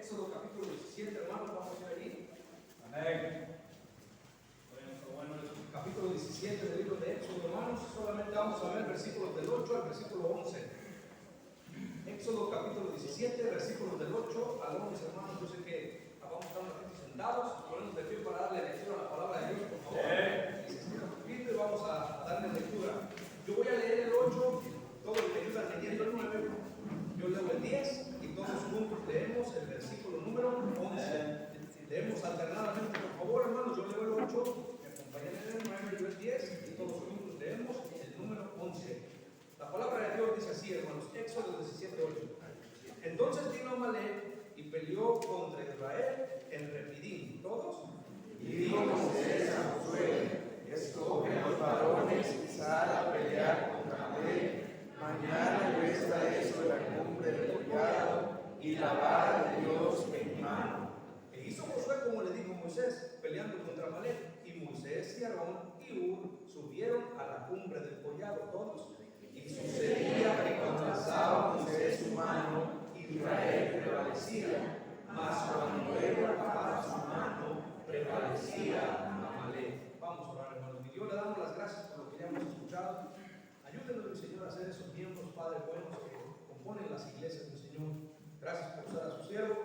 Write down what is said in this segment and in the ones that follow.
Éxodo capítulo 17, hermanos, vamos a ir allí. Amén. Bueno, el capítulo 17 del libro de Éxodo, hermanos, solamente vamos a ver versículos del 8 al versículo 11. Éxodo capítulo 17, versículos del 8 al 11, hermanos. Yo sé que vamos a estar un ratito sentados, ponemos de pie para darle lectura a la palabra de Dios, por favor. Y se estira un poquito y vamos a darle lectura. Yo voy a leer el 8, todos los que ayudan leyendo el 9, yo leo el 10 y todos juntos leemos el versículo número 11. Leemos alternadamente, por favor, hermanos. Yo leo el 8, me acompañan en el 9, yo el 10 y todos juntos leemos el número 11. La palabra de Dios dice así, hermanos, Éxodo 17, 8. Entonces vino Amalek y peleó contra Israel en Refidim. ¿Todos? Y dijo Moisés a Josué: escoge a los varones y sal a pelear contra Amalek. Mañana yo estaré sobre la cumbre del collado y la vara de Dios en mi mano. E hizo Josué como le dijo Moisés, peleando contra Amalek. Y Moisés y Aarón y Hur subieron a la cumbre del collado, todos. Y sucedía que cuando alzaba Moisés su mano, Israel prevalecía, mas cuando él bajaba su mano, prevalecía Amalek. Vamos a orar, hermanos. Y Dios, le damos las gracias por lo que ya hemos escuchado. Ayúdenos, mi Señor, a ser esos miembros, Padre, buenos que componen las iglesias, mi Señor. Gracias por usar a su siervo.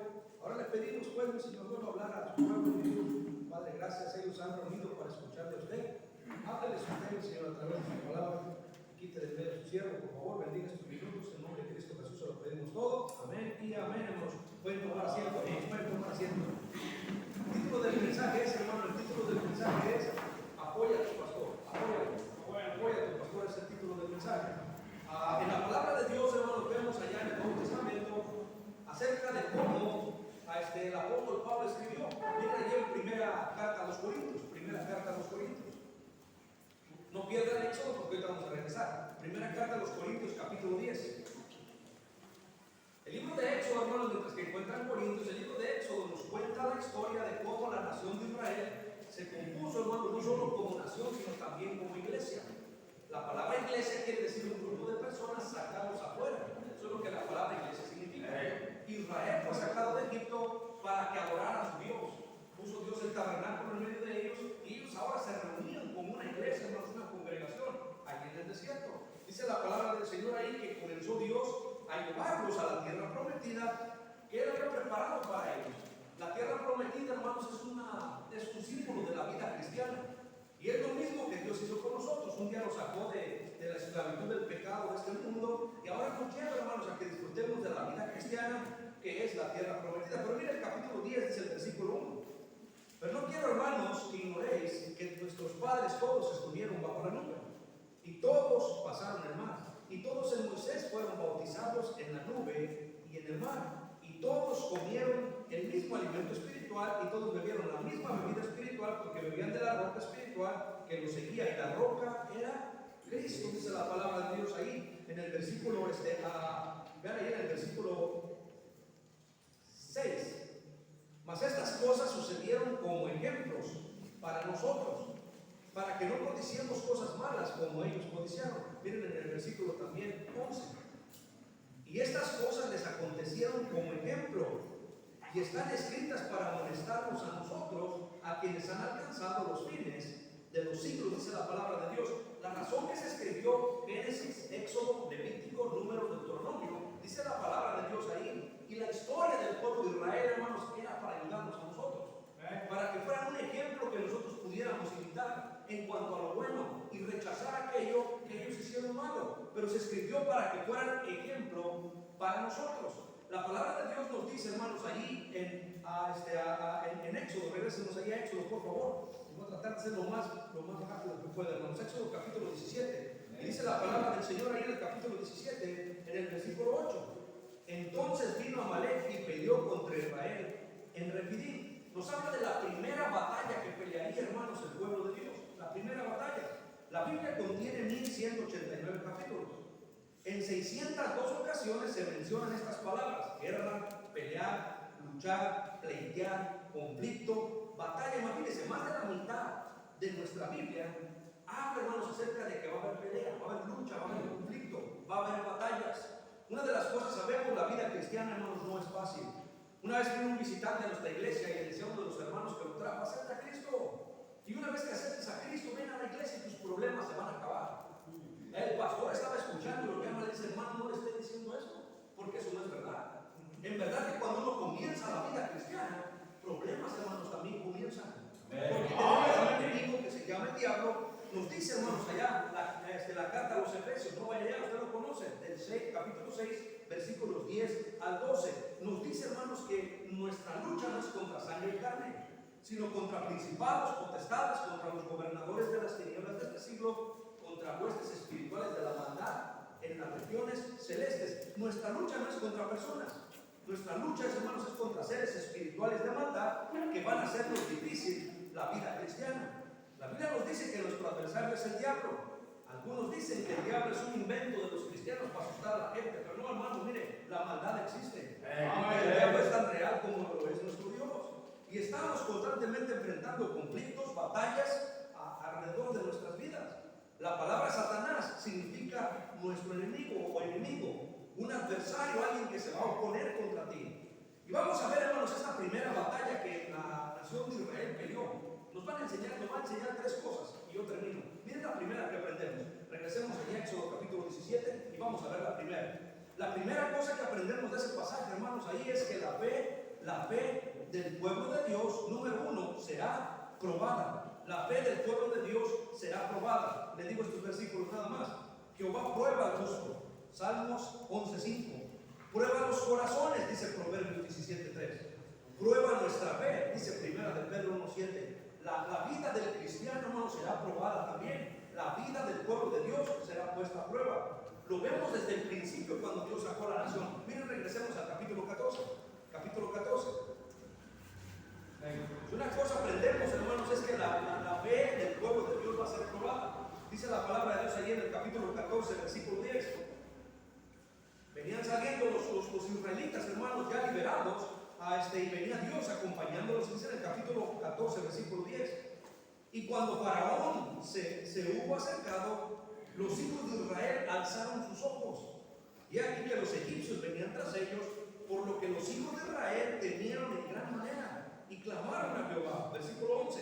Ahora le pedimos, pues, mi Señor, vuelva a hablar a tu pueblo, mi Dios. Padre, gracias. Ellos han reunido para escucharle a usted. Hábleles usted, mi Señor, a través de su palabra. Quite del medio de su siervo, por favor, bendiga estos minutos. En nombre de Cristo Jesús se lo pedimos todo. Amén y amén, hermanos. Pueden tomar asiento, pueden tomar asiento. El título del mensaje es, hermano, el título del mensaje es Apoya a tu pastor. Apoya a tu pastor, es el título del mensaje. En la palabra de Dios, hermanos, vemos allá en el Nuevo Testamento acerca de cómo el apóstol Pablo escribió. Miren allí en primera carta a los Corintios. No pierdan el Éxodo porque ahorita vamos a regresar. Primera carta a los Corintios, capítulo 10. El libro de Éxodo, hermanos, mientras que encuentran Corintios, el libro de Éxodo nos cuenta la historia de cómo la nación de Israel se compuso, hermanos, no solo como nación, sino también como iglesia. La palabra iglesia quiere decir un grupo de personas sacados afuera. Eso es lo que la palabra iglesia significa. Israel fue sacado de Egipto para que adorara a su Dios. Puso Dios el tabernáculo en medio de ellos y ellos ahora se reunían como una iglesia, no es una congregación, allí en el desierto. Dice la palabra del Señor ahí que comenzó Dios a llevarlos a la tierra prometida que Él había preparado para ellos. La tierra prometida, hermanos, es un símbolo de la vida cristiana. Y es lo mismo que Dios hizo con nosotros. Un día nos sacó de la esclavitud del pecado de este mundo y ahora nos lleva, hermanos, a que disfrutemos de la vida cristiana, que es la tierra prometida. Pero mira el capítulo 10, dice el versículo 1. Pero no quiero, hermanos, que ignoréis que nuestros padres todos estuvieron bajo la nube y todos pasaron el mar y todos en Moisés fueron bautizados en la nube y en el mar y todos comieron el mismo alimento espiritual y todos bebieron la misma bebida espiritual porque bebían de la roca espiritual que los seguía y la roca era Cristo. Dice la palabra de Dios ahí en el versículo vean ahí en el versículo 6. Mas estas cosas sucedieron como ejemplos para nosotros, para que no codiciemos cosas malas como ellos codiciaron. Miren en el versículo también 11. Y estas cosas les acontecieron como ejemplo y están escritas para amonestarnos a nosotros, a quienes han alcanzado los fines de los siglos, dice la palabra de Dios. La razón que se escribió Génesis, Éxodo, Levítico, Números, Deuteronomio, dice la palabra de Dios ahí. Y la historia del pueblo de Israel, hermanos, era para ayudarnos a nosotros, para que fueran un ejemplo que nosotros pudiéramos imitar en cuanto a lo bueno y rechazar aquello que ellos hicieron malo. Pero se escribió para que fueran ejemplo para nosotros. La palabra de Dios nos dice, hermanos, allí en Éxodo, regresemos allí a Éxodo, por favor. Voy a tratar de ser lo más rápido que pueda, hermanos. Éxodo capítulo 17. Y dice la palabra del Señor ahí en el capítulo 17, en el versículo 8. Entonces vino Amalek y peleó contra Israel en Refidim. Nos habla de la primera batalla que pelearía, hermanos, el pueblo de Dios. La primera batalla. La Biblia contiene 1189 capítulos. En 602 ocasiones se mencionan estas palabras: guerra, pelear, luchar, pleitear, conflicto, batalla. Imagínense, más de la mitad de nuestra Biblia habla, hermanos, acerca de que va a haber pelea, va a haber lucha, va a haber conflicto, va a haber batallas. Una de las cosas, sabemos, la vida cristiana, hermanos, no es fácil. Una Una vez vino un visitante a nuestra iglesia y le decía a uno de los hermanos que lo trajo: acepta a Cristo. Y una vez que aceptes a Cristo, ven a la iglesia y tus problemas se van a acabar. El pastor estaba escuchando y lo llama y le dice: hermano, no le esté diciendo eso, porque eso no es verdad. En verdad que cuando uno comienza la vida cristiana, problemas, hermanos, también comienzan. Porque tenemos un enemigo que se llama el diablo. Nos dice, hermanos, allá la carta a los Efesios, no vaya allá, usted lo conoce, capítulo 6, versículos 10 al 12. Nos dice, hermanos, que nuestra lucha no es contra sangre y carne, sino contra principados, potestades, contra los gobernadores de las tinieblas de este siglo, contra huestes espirituales de la maldad en las regiones celestes. Nuestra lucha no es contra personas. Nuestra lucha, hermanos, es contra seres espirituales de maldad que van a hacernos difícil la vida cristiana. La Biblia nos dice que nuestro adversario es el diablo. Algunos dicen que el diablo es un invento de los cristianos para asustar a la gente, pero no, hermanos, mire, la maldad existe. El diablo es tan real como lo es nuestro Dios. Y estamos constantemente enfrentando conflictos, batallas alrededor de nuestras vidas. La palabra Satanás significa nuestro enemigo o enemigo, un adversario, alguien que se va a oponer contra ti. Y vamos a ver, hermanos, esta primera batalla que la nación de Israel peleó. Nos va a enseñar tres cosas y yo termino. Miren la primera que aprendemos. Regresemos a Éxodo capítulo 17 y vamos a ver la primera. La primera cosa que aprendemos de ese pasaje, hermanos, ahí es que la fe del pueblo de Dios, número uno, será probada. La fe del pueblo de Dios será probada. Le digo estos versículos nada más. Jehová prueba al justo. Salmos 11:5. Prueba los corazones, dice Proverbios 17:3. Prueba nuestra fe, dice Primera de Pedro 1:7. La vida del cristiano, hermano, será probada también. La vida del pueblo de Dios será puesta a prueba. Lo vemos desde el principio cuando Dios sacó a la nación. Miren, regresemos al capítulo 14. Capítulo 14. Una cosa aprendemos, hermanos, es que la fe del pueblo de Dios va a ser probada. Dice la palabra de Dios allí en el capítulo 14, versículo 10. Venían saliendo los israelitas, hermanos, ya liberados, y venía Dios acompañándolos, dice en el capítulo 14, versículo 10. Y cuando Faraón se hubo acercado, los hijos de Israel alzaron sus ojos. Y aquí que los egipcios venían tras ellos, por lo que los hijos de Israel temieron en gran manera y clamaron a Jehová. Versículo 11.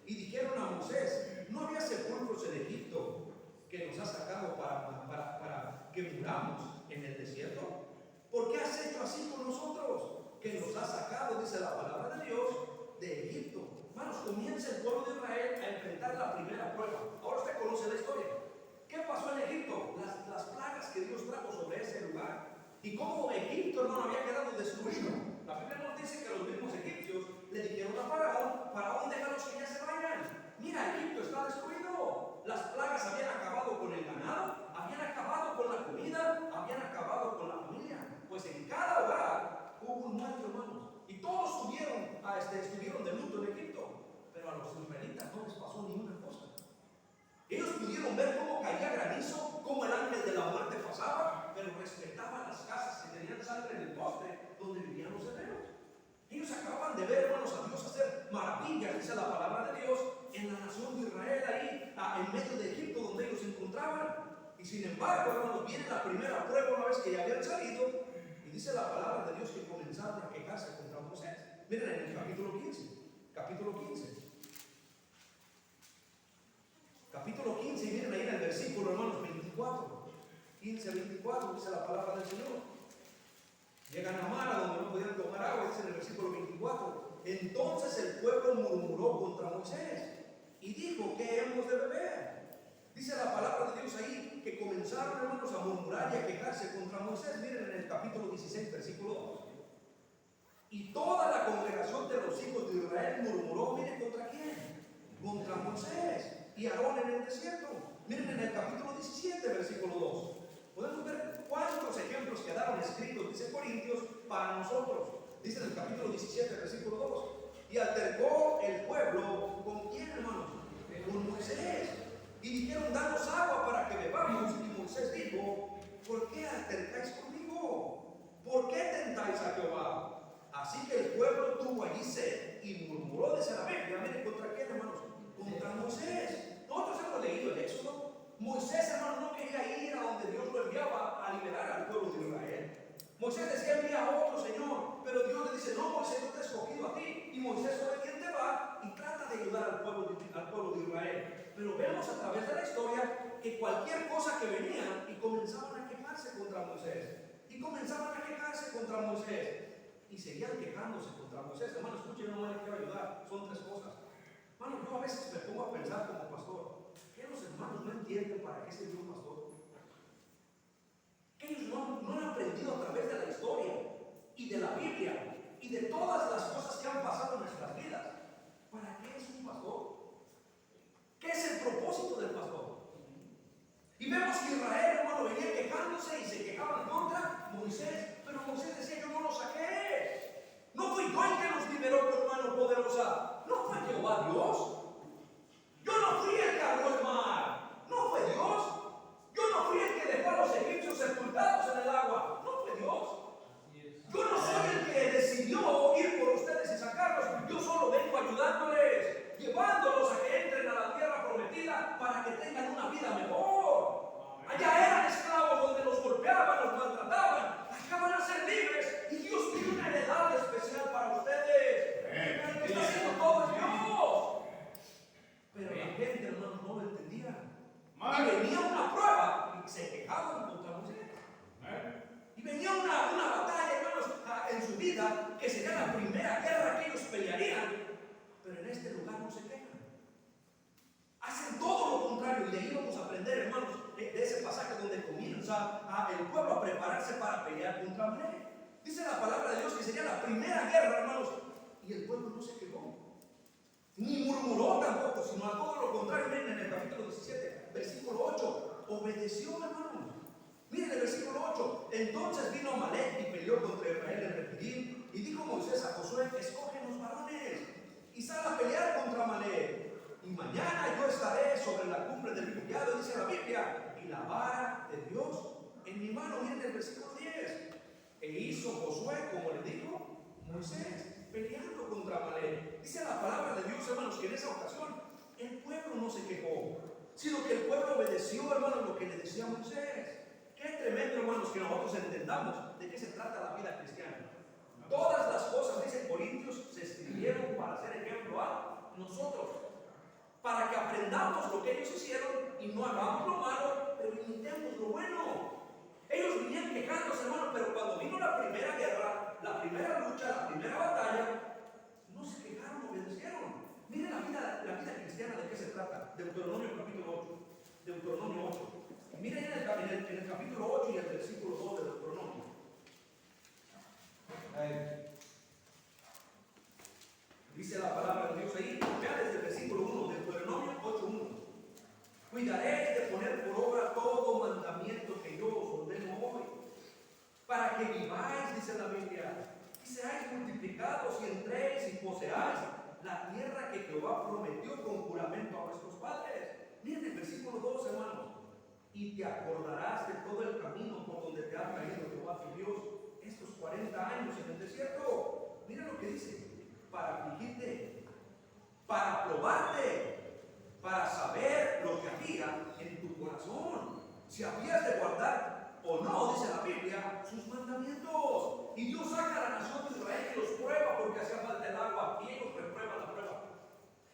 Y dijeron a Moisés: ¿no había sepulcros en Egipto que nos has sacado para que muramos en el desierto? ¿Por qué has hecho así con nosotros? Que nos has sacado, dice la palabra de Dios, de Egipto. Hermanos, comienza el pueblo de Israel a enfrentar la primera prueba. Ahora usted conoce la historia. ¿Qué pasó en Egipto? Las plagas que Dios trajo sobre ese lugar. Y cómo Egipto, hermano, había quedado destruido. La Biblia nos dice que los mismos egipcios le dijeron a Faraón, déjalos que ya se vayan. Mira, Egipto está destruido. Las plagas habían acabado con el ganado, habían acabado con la comida, habían acabado con la familia. Pues en cada hogar hubo un muerto, hermanos. Y todos estuvieron de luto en Egipto. Pero a los israelitas no les pasó ninguna cosa. Ellos pudieron ver cómo caía granizo, cómo el ángel de la muerte pasaba, pero respetaban las casas que tenían sangre en el poste donde vivían los hebreos. Ellos acaban de ver, hermanos, a Dios hacer maravillas, dice la palabra de Dios, en la nación de Israel, ahí en medio de Egipto, donde ellos se encontraban. Y sin embargo, hermanos, viene la primera prueba una vez que ya habían salido, y dice la palabra de Dios que comenzaron a quejarse contra Moisés. Miren en el capítulo 15. Capítulo 15. Capítulo 15, y miren ahí en el versículo, hermanos, 24. 15-24, dice la palabra del Señor. Llegan a Mara, donde no podían tomar agua, dice en el versículo 24. Entonces el pueblo murmuró contra Moisés y dijo: ¿qué hemos de beber? Dice la palabra de Dios ahí que comenzaron, hermanos, a murmurar y a quejarse contra Moisés. Miren en el capítulo 16, versículo 2. Y toda la congregación de los hijos de Israel murmuró, miren, ¿contra quién? Contra Moisés y Aarón en el desierto. Miren en el capítulo 17, versículo 2. Podemos ver cuántos ejemplos quedaron escritos, dice Corintios, para nosotros. Dice en el capítulo 17, versículo 2. Y altercó el pueblo, ¿con quién, hermanos? Con Moisés. Y dijeron: danos agua para que bebamos. Y Moisés dijo: ¿por qué altercáis conmigo? ¿Por qué tentáis a Jehová? Así que el pueblo tuvo allí sed y murmuró, dice la Biblia. Miren, ¿contra quién, hermanos? Contra Moisés. Nosotros hemos leído el Éxodo. Moisés, hermano, no quería ir a donde Dios lo enviaba a liberar al pueblo de Israel. Moisés decía: envía a otro, Señor. Pero Dios le dice: no, al pueblo de Israel. Pero vemos a través de la historia que cualquier cosa que venía y comenzaban a quejarse contra Moisés. Y comenzaban a quejarse contra Moisés. Y seguían quejándose contra Moisés. Hermano, escuchen, no me quiero ayudar. Son tres cosas. Hermano, yo a veces me pongo a pensar como pastor, que los hermanos no entienden para qué se dio un pastor. Que ellos no han aprendido a través de la historia y de la Biblia y de todas las cosas que han pasado en nuestras vidas. ¿Para qué es un pastor? ¿Qué es el propósito del pastor? Y vemos que Israel, hermano, venía quejándose y se quejaban contra Moisés. Pero Moisés decía: yo no lo saqué. No fui yo el que los liberó con mano poderosa. No fue Jehová Dios. Yo no fui el que abrió el mar. No fue Dios. Yo no fui el que dejó a los egipcios sepultados en el agua. No fue Dios. Yo no soy el que decidió ir por ustedes y sacarlos. Yo solo vengo ayudándoles, llevándolos a que entren a la tierra prometida para que tengan una vida mejor. Allá eran esclavos donde los golpeaban, los maltrataban. Acá van a ser libres y Dios tiene una heredad especial para ustedes. El que está haciendo todo es Dios. Pero la gente, hermanos, no lo entendía. Y venía una prueba y se quejaban contra Moisés. Y venía una batalla, hermanos, en su vida, que sería la primera guerra que ellos pelearían. Pero en este lugar no se quejan. Hacen todo lo contrario. Y de ahí vamos a aprender, hermanos, de ese pasaje donde comienza el pueblo a prepararse para pelear contra Amalek. Dice la palabra de Dios que sería la primera guerra, hermanos. Y el pueblo no se quejó. Ni murmuró tampoco, sino a todo lo contrario. Miren en el capítulo 17, versículo 8. Obedeció, hermanos. Miren el versículo 8. Entonces vino Amalek y peleó contra Israel en Refidim. Y dijo Moisés a Josué: escoge los varones y sal a pelear contra Amalek. Y mañana yo estaré sobre la cumbre del collado, dice la Biblia, y la vara de Dios en mi mano. Miren el versículo 10. E hizo Josué como le dijo Moisés, peleando contra Amalek. Dice la palabra de Dios, hermanos, que en esa ocasión el pueblo no se quejó, sino que el pueblo obedeció, hermanos, lo que le decía Moisés. Qué tremendo, hermanos, que nosotros entendamos de qué se trata la vida cristiana. Todas las cosas, dice Corintios, se escribieron para ser ejemplo a nosotros, para que aprendamos lo que ellos hicieron y no hagamos lo malo, pero imitemos lo bueno. Ellos venían quejándose, hermano, pero cuando vino la primera guerra, la primera lucha, la primera batalla, no se quejaron, obedecieron. Miren la vida cristiana, de qué se trata. Deuteronomio capítulo 8. Deuteronomio 8. Miren en el capítulo 8 y el versículo 2 de Deuteronomio. Dice la palabra de Dios ahí, vean desde el versículo 1, Deuteronomio 8:1. Cuidaréis de poner por obra todo mandamiento que yo os ordeno hoy, para que viváis, dice la Biblia, y seáis multiplicados y entréis y poseáis la tierra que Jehová prometió con juramento a vuestros padres. Miren el versículo 2, hermanos. Y te acordarás de todo el camino por donde te ha traído Jehová tu Dios estos 40 años en el desierto. Miren lo que dice: para afligirte, para probarte, para saber lo que había en tu corazón, si habías de guardar o no, dice la Biblia, sus mandamientos. Y Dios saca a la nación de Israel y los prueba porque hacía falta el agua y ellos reprueban la prueba.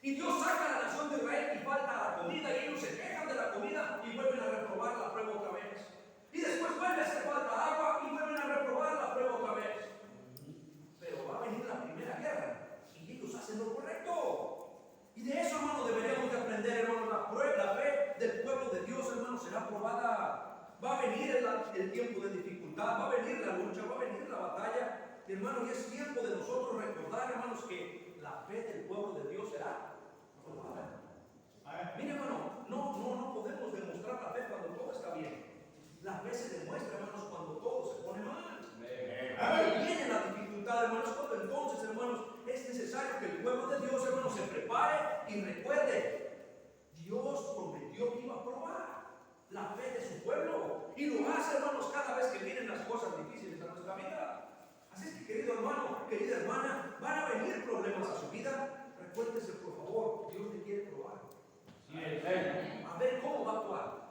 Y Dios saca a la nación de Israel y falta la comida y ellos se quejan de la comida y vuelven a reprobar la prueba otra vez. Y después vuelve a hacer falta agua y vuelven a reprobar la prueba otra vez. Pero va a venir la primera guerra y ellos hacen lo correcto. Y de eso, hermano, deberíamos de aprender, hermano. La fe del pueblo de Dios, hermano, será probada. Va a venir el tiempo de dificultad, va a venir la lucha, va a venir la batalla. Y, hermano, y es tiempo de nosotros recordar, hermanos, que la fe del pueblo de Dios será probada. Mire, hermano, no podemos demostrar la fe cuando todo está bien. La fe se demuestra, hermanos, cuando todo se pone mal. Cuando viene la dificultad, hermanos, cuando entonces, hermanos, es necesario que el pueblo de Dios, hermanos, se prepare y recuerde: Dios prometió que iba a probar la fe de su pueblo. Y lo hace, hermanos, cada vez que vienen las cosas difíciles a nuestra vida. Así es que, querido hermano, querida hermana, van a venir problemas a su vida. Recuérdese, por favor, Dios le quiere probar. A ver cómo va a actuar.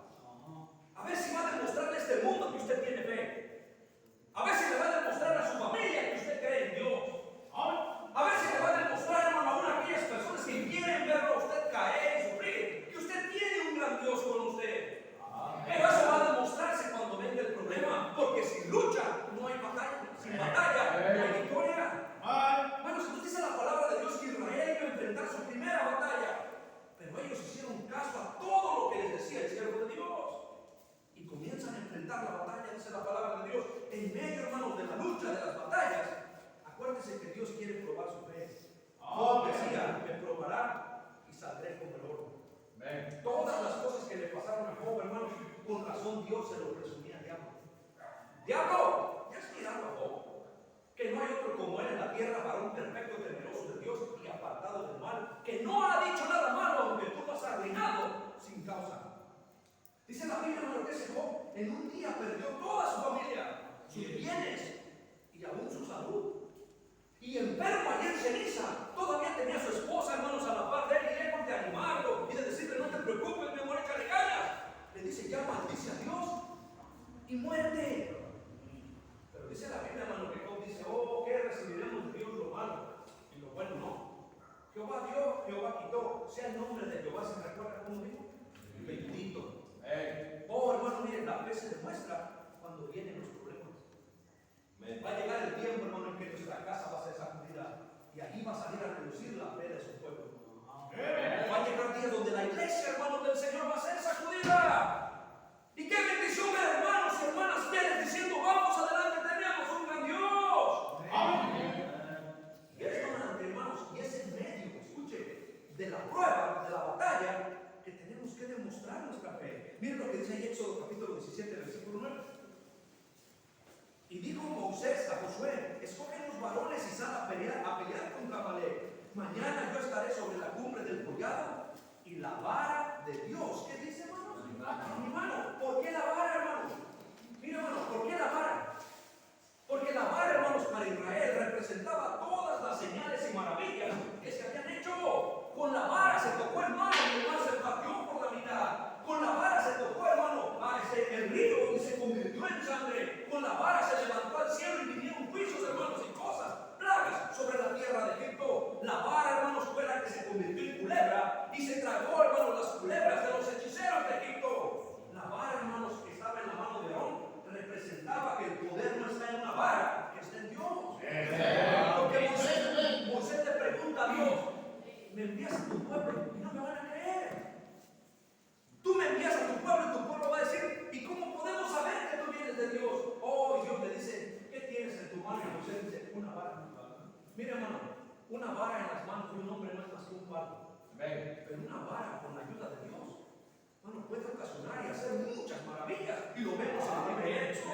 A ver si va a demostrarle a este mundo que usted tiene fe. A ver si le va a demostrar a su familia que usted cree en Dios. A ver si le va a demostrar, hermano, a aquellas personas que quieren verlo a usted caer enfrentar la batalla, dice la palabra de Dios. En medio, hermanos, de la lucha, de las batallas, acuérdense que Dios quiere probar su fe. Job decía, me probará y saldré como el oro. Todas las cosas que le pasaron a Job, hermanos, con razón Dios se lo presumía al diablo. Diablo, ¿ya has mirado a Job? Que no hay otro como él en la tierra, varón perfecto, temeroso de Dios y apartado del mal, que no ha dicho nada malo, aunque tú lo has arruinado sin causa. Dice la Biblia, hermano, que ese Job en un día perdió toda su familia, sus bienes y aún su salud. Y enfermo allí en ceniza, todavía tenía a su esposa, hermanos, a la par de él, y lejos de animarlo y de decirle, no te preocupes, mi amor, échale ganas. Le dice, ya maldice a Dios y muérete. Pero dice la Biblia, hermano, que Job dice, oh, ¿qué recibiremos de Dios lo malo? Y lo bueno no. Jehová dio, Jehová quitó. Sea el nombre de Jehová, ¿se recuerda cómo dijo? Bendito. Oh, hermano, miren, la fe se demuestra cuando vienen los problemas. Va a llegar el tiempo, hermano, en que nuestra casa va a ser sacudida y ahí va a salir a reducir la fe de su pueblo. Va a llegar días donde la iglesia, hermano, del Señor va a ser sacudida. Y qué bendición, hermanos y hermanas, quieres diciendo, vamos adelante, tenemos un gran Dios. Y es, hermanos, y es en medio, escuche, de la prueba, de la batalla, que tenemos que demostrar nuestra fe. Miren lo que dice ahí Éxodo capítulo 17, versículo 9. Y dijo Moisés a Josué, escogen los varones y sal a pelear contra Amalek. Mañana yo estaré sobre la cumbre del collado y la vara de Dios. ¿Qué dice, hermano? Mi hermano, ¿por qué la vara, hermano? Mira, hermano, ¿por qué la vara? Porque la vara, hermanos, para Israel representaba todas las señales y maravillas que se habían hecho. Con la vara se tocó el mar y el mar se partió por la mitad. Con la vara se tocó, hermano, el río y se convirtió en sangre. Con la vara se levantó al cielo y vinieron juicios, hermanos, y cosas, plagas sobre la tierra de Egipto. La vara, hermanos, fue la que se convirtió en culebra y se tragó, hermanos, las culebras de los hechiceros de Egipto. La vara, hermanos, que estaba en la mano de Aarón, representaba que el poder no está en una vara, que está en Dios. Porque Moisés le pregunta a Dios, me envías a tu pueblo y no me van a creer. Tú me envías a tu pueblo y tu pueblo va a decir, ¿y cómo podemos saber que tú vienes de Dios? Oh, y Dios le dice, ¿qué tienes en tu mano? Y Moisés dice, una vara. Mira, hermano, una vara en las manos de un hombre no es más que un palo. Pero una vara con la ayuda de Dios, bueno, puede ocasionar y hacer muchas maravillas. Y lo vemos en el libro de Éxodo.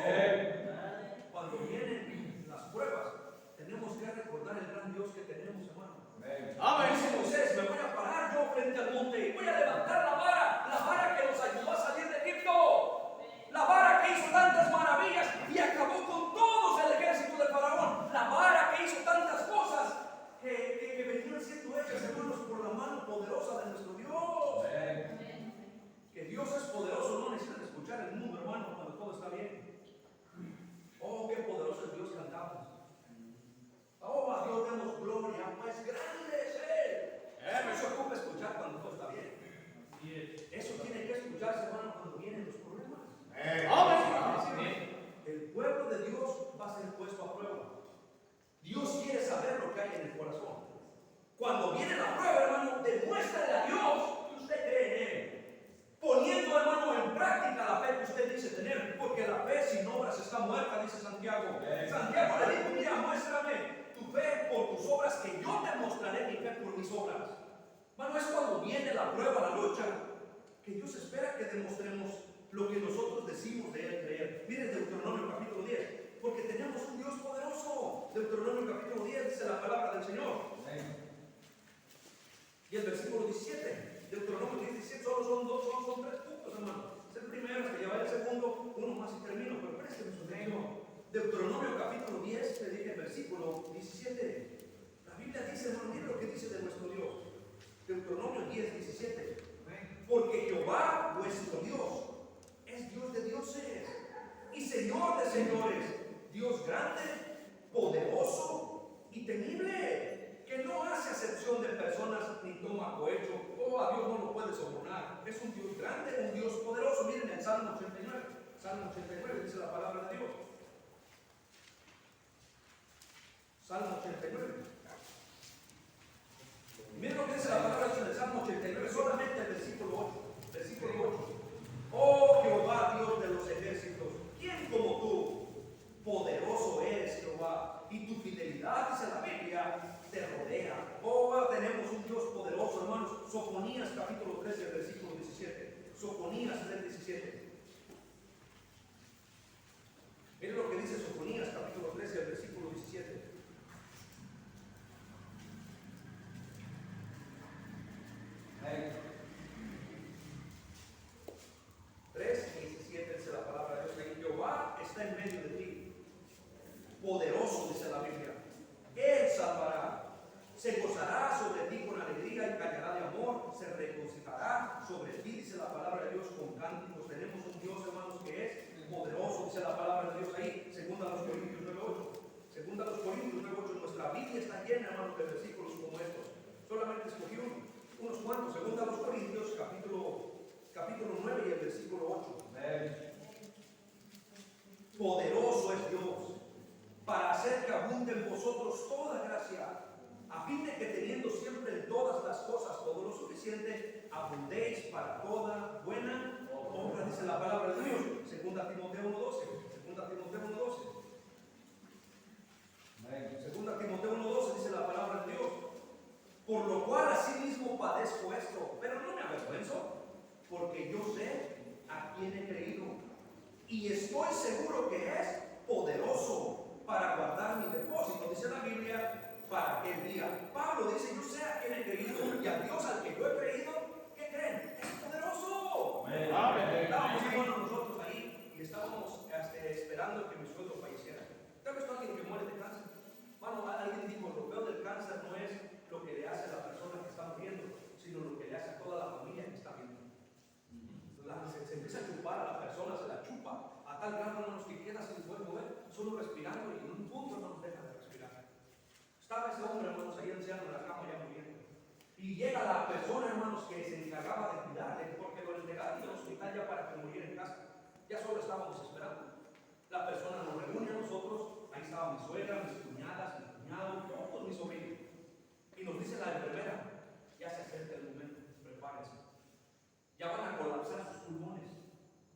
Cuando vienen las pruebas, tenemos que recordar el gran Dios que tenemos, hermano. Dice Moisés, me voy a parar yo frente al monte y voy a levantar la vara que nos ayudó a salir de Egipto, la vara que hizo tantas maravillas y acabó con todos el ejército del faraón, la vara que hizo tantas cosas que venían siendo hechas, hermanos, por la mano poderosa de nuestro Dios. Que Dios es poderoso, no necesitan escuchar el mundo, hermano, cuando todo está bien. Oh, qué poderoso es Dios, cantamos. Oh, a Dios demos gloria, pues grande es Él. Eso no se ocupa escuchar cuando todo está bien. Eso tiene que escucharse, hermano, cuando vienen los problemas. El pueblo de Dios va a ser puesto a prueba. Dios quiere saber lo que hay en el corazón. Cuando viene la prueba, hermano, demuéstrale a Dios que usted cree en Él. Poniendo, hermano, en práctica la fe que usted dice tener, porque la fe sin obras está muerta, dice Santiago. Santiago le dijo, mira, muéstrame tu fe por tus obras, que yo te mostraré mi fe por mis obras. Hermano, es cuando viene la prueba, la lucha, que Dios espera que demostremos lo que nosotros decimos de Él creer. Miren Deuteronomio capítulo 10, porque tenemos un Dios poderoso. Deuteronomio capítulo 10 dice la palabra del Señor. Y el versículo 17. Deuteronomio 17 solo son 3 puntos, hermano. Es el primero, que lleva el segundo, uno más y termino, pero présteme su atención. Deuteronomio capítulo 10, le dije el versículo 17. La Biblia dice, hermano, mire lo que dice de nuestro Dios. Deuteronomio 10, 17. Porque Jehová, vuestro Dios, es Dios de dioses y Señor de señores, Dios grande, poderoso y temible, que no hace acepción de personas ni toma cohecho. Oh, a Dios no lo puede sobornar. Es un Dios grande, un Dios poderoso. Miren el Salmo 89. Salmo 89 dice la palabra de Dios. Salmo 89. Miren lo que dice la palabra de Dios en el Salmo 89, solamente el versículo 8. Versículo 8. Oh Jehová, Dios de los ejércitos, adversidad, dice la Biblia, te rodea. Oh, tenemos un Dios poderoso, hermanos. Sofonías capítulo 13, versículo 17. Sofonías 3, 17. Miren lo que dice Sofonías capítulo 13, versículo 17. Amén. 3:17 dice la palabra de Dios ahí. Jehová está en medio de ti, poderoso, dice la Biblia. Él salvará. Se gozará sobre ti con alegría y callará de amor. Se regocijará sobre ti, dice la palabra de Dios, con cánticos. Tenemos un Dios, hermanos, que es poderoso, dice la palabra de Dios ahí. Segunda a los Corintios 9:8. Segunda a los Corintios 9:8. Nuestra Biblia está llena, hermanos, de versículos como estos. Solamente escogí unos cuantos. Segunda a los Corintios capítulo 9 y el versículo 8. Poderoso es Dios para hacer que abunde en vosotros toda gracia, a fin de que teniendo siempre en todas las cosas todo lo suficiente, abundéis para toda buena obra, dice la palabra de Dios. Segunda Timoteo 1:12. Segunda Timoteo 1:12. Segunda Timoteo 1:12 dice la palabra de Dios. Por lo cual asimismo padezco esto, pero no me avergüenzo, porque yo sé a quién he creído y estoy seguro que es poderoso para guardar mi depósito, dice la Biblia, para aquel día. Pablo dice, yo sé a quién he creído, y a Dios al que yo he creído, ¿qué creen? Es poderoso. Amén. Estábamos, hermanos, nosotros ahí y estábamos esperando que mi suegro falleciera. ¿Te has visto a alguien que muere de cáncer? Bueno, alguien dijo, lo peor del cáncer no es lo que le hace a la persona que está muriendo, sino lo que le hace a toda la familia que está viendo. Se empieza a chupar a la persona, se la chupa a tal grado, hermanos, que queda sin poder mover, solo respirando, y en un punto no nos deja de respirar. Estaba ese hombre, hermanos, ahí anciano en la cama ya muriendo, y llega la persona, hermanos, que se encargaba de cuidarle, porque lo entregaron al hospital ya para que muriera en casa. Ya solo estábamos esperando. La persona nos reúne a nosotros, ahí estaba mi suegra, mis cuñadas, mi cuñado, todos mis sobrinos, y nos dice la enfermera, ya se acerca el momento, prepárense, ya van a colapsar sus pulmones.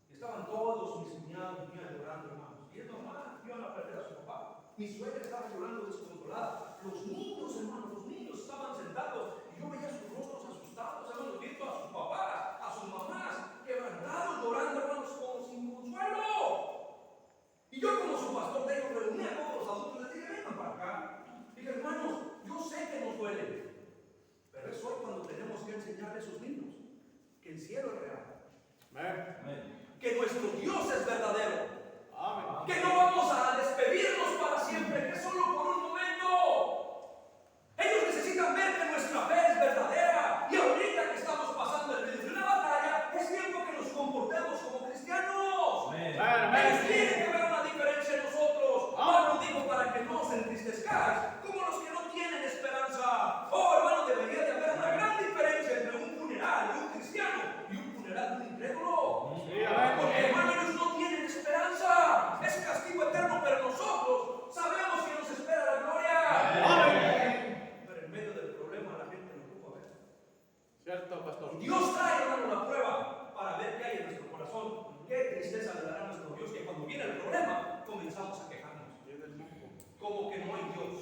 Y estaban todos mis cuñados llorando, hermanos, y es normal, iban a perder a su papá. Mi suegra estaba llorando descontrolada, los niños, hermanos, los niños estaban sentados, y yo veía sus rostros asustados, hermanos, viendo a sus papás, a sus mamás, quebrantados, llorando, hermanos, como sin consuelo. Y yo, como su pastor, reuní a todos los adultos, les dije, vengan para acá. Dije, hermanos, yo sé que nos duele, pero es hoy cuando tenemos que enseñarle a esos niños que el cielo es real. Amén. Que nuestro Dios es verdadero. Amén. Que no vamos a despedirnos para siempre, que solo por un momento. Ellos necesitan ver que nuestra fe es verdadera. Y ahorita que estamos pasando en medio de una batalla, es tiempo que nos comportemos como cristianos. Amén. Ellos tienen que ver una diferencia en nosotros. Pablo dijo, para que no os entristezcáis como los que no tienen esperanza. Oh, hermano, debería de haber una gran diferencia entre un funeral de un cristiano y un funeral de un incrédulo. Porque, hermano, ellos no tienen esperanza. Es castigo eterno, pero nosotros sabemos que nos espera la gloria. Pero en medio del problema la gente no ocupa ver. ¿Cierto, pastor? Dios trae, hermano, la prueba para ver qué hay en nuestro corazón. Qué tristeza le dará a nuestro Dios que cuando viene el problema comenzamos a quejarnos. Como que no hay Dios.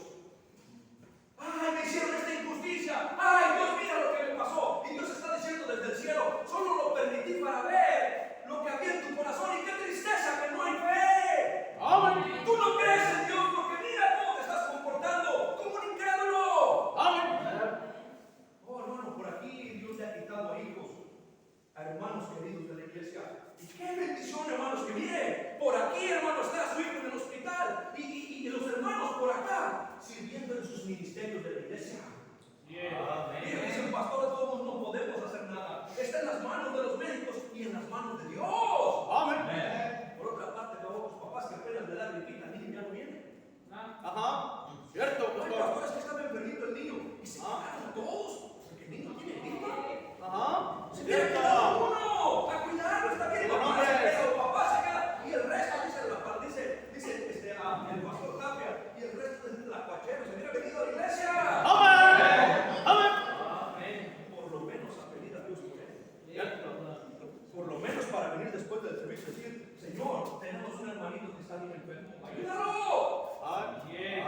¡Ay, me hicieron esta injusticia! ¡Ay, Dios, mira lo que me pasó! Y Dios está diciendo desde el cielo, solo lo permití para ver lo que había en tu corazón. Y qué tristeza que no hay fe. ¡Amén! Tú no crees en Dios porque mira cómo te estás comportando como un incrédulo. ¡Amén! Oh, hermano, por aquí Dios le ha quitado a hijos, a hermanos queridos de la iglesia. Y qué bendición, hermanos, que mire, por aquí, hermano, está su hijo en el hospital y los hermanos por acá sirviendo en sus ministerios de la iglesia. Y dicen, pastor, todos no podemos hacer nada. Está en las manos de los médicos y en las manos de Dios. Amén. Por otra parte, veo los papás que apenas le dan gripita al niño ya no viene. Ajá. Cierto, pastor. Hay pastores que estaba enfermito el niño y se quedaron todos porque el niño tiene gripa. Ajá. Se hubiera quedado uno a cuidarlo, está bien. El papá se queda y el resto dice el pastor Tapia y el resto de la cuachera se hubiera venido a la iglesia. Amén. Amén. Por lo menos a pedir a Dios por él. Por lo menos para venir después del servicio y decir, Señor, tenemos un hermanito que está bien enfermo. ¡Ayúdalo! Amén.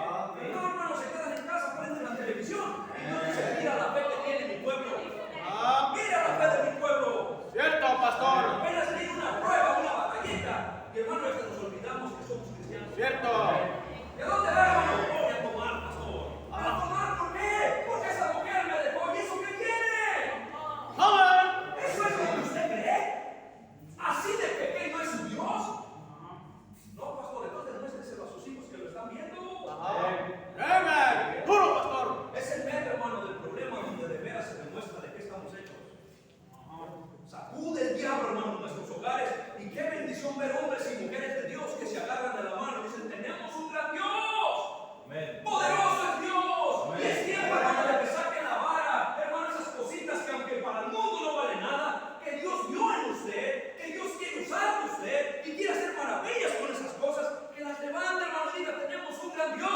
Sacude el diablo, hermano, en nuestros hogares. Y qué bendición ver hombres y mujeres de Dios que se agarran de la mano y dicen: tenemos un gran Dios. Amén. Poderoso es Dios. Amén. Y es tiempo, hermano, de que saquen la vara, hermano, esas cositas que aunque para el mundo no vale nada, que Dios vio en usted, que Dios quiere usar de usted y quiere hacer maravillas con esas cosas, que las levante, hermano, y diga: tenemos un gran Dios.